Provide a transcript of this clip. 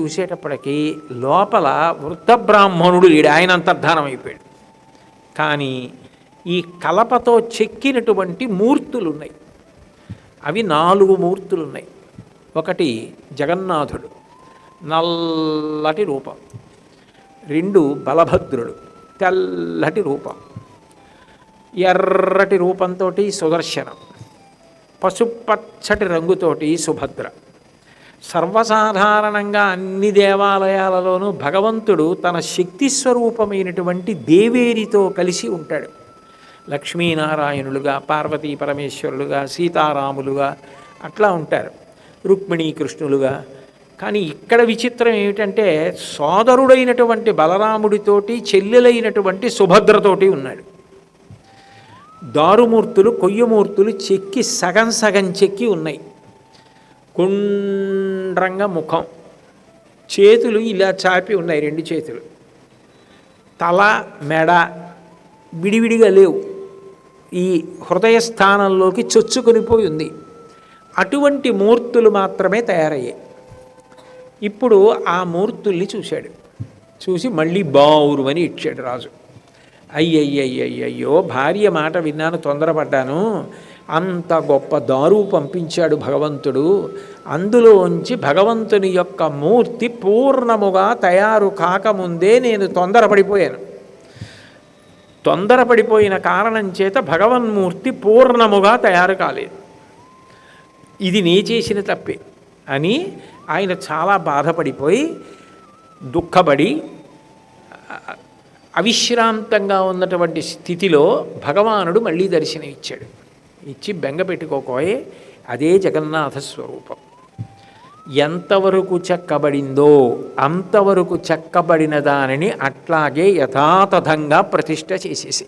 చూసేటప్పటికీ లోపల వృద్ధ బ్రాహ్మణుడు లేడు, ఆయన అంతర్ధానం అయిపోయాడు. కానీ ఈ కలపతో చెక్కినటువంటి మూర్తులు ఉన్నాయి. అవి 4 మూర్తులు ఉన్నాయి. ఒకటి జగన్నాథుడు, నల్లటి రూపం. 2 బలభద్రుడు, తెల్లటి రూపం. ఎర్రటి రూపంతో సుదర్శనం, పసుపచ్చటి రంగుతోటి సుభద్ర. సర్వసాధారణంగా అన్ని దేవాలయాలలోనూ భగవంతుడు తన శక్తి స్వరూపమైనటువంటి దేవేరితో కలిసి ఉంటాడు. లక్ష్మీనారాయణులుగా, పార్వతీ పరమేశ్వరులుగా, సీతారాములుగా అట్లా ఉంటారు, రుక్మిణీ కృష్ణులుగా. కానీ ఇక్కడ విచిత్రం ఏమిటంటే సోదరుడైనటువంటి బలరాముడితోటి చెల్లెలైనటువంటి సుభద్రతోటి ఉన్నాడు. దారుమూర్తులు, కొయ్యమూర్తులు చెక్కి సగం సగం చెక్కి ఉన్నాయి. కుండ్రంగా ముఖం, చేతులు ఇలా చాపి ఉన్నాయి, 2 చేతులు. తల మెడ విడివిడిగా లేవు, ఈ హృదయ స్థానంలోకి చొచ్చుకొనిపోయి ఉంది. అటువంటి మూర్తులు మాత్రమే తయారయ్యాయి. ఇప్పుడు ఆ మూర్తుల్ని చూశాడు. చూసి మళ్ళీ బావురుమని ఇచ్చాడు రాజు. అయ్యయ్యయ్యయ్యో, భార్య మాట విన్నాను, తొందరపడ్డాను. అంత గొప్ప దారు పంపించాడు భగవంతుడు. అందులోంచి భగవంతుని యొక్క మూర్తి పూర్ణముగా తయారు కాకముందే నేను తొందరపడిపోయాను. తొందరపడిపోయిన కారణం చేత భగవన్మూర్తి పూర్ణముగా తయారు కాలేదు. ఇది నే చేసిన తప్పే అని ఆయన చాలా బాధపడిపోయి దుఃఖపడి అవిశ్రాంతంగా ఉన్నటువంటి స్థితిలో భగవానుడు మళ్ళీ దర్శనం ఇచ్చాడు. ఇచ్చి బెంగ పెట్టుకోకోయే, అదే జగన్నాథ స్వరూపం. ఎంతవరకు చెక్కబడిందో అంతవరకు చెక్కబడిన దానిని అట్లాగే యథాతథంగా ప్రతిష్ఠ చేసేసి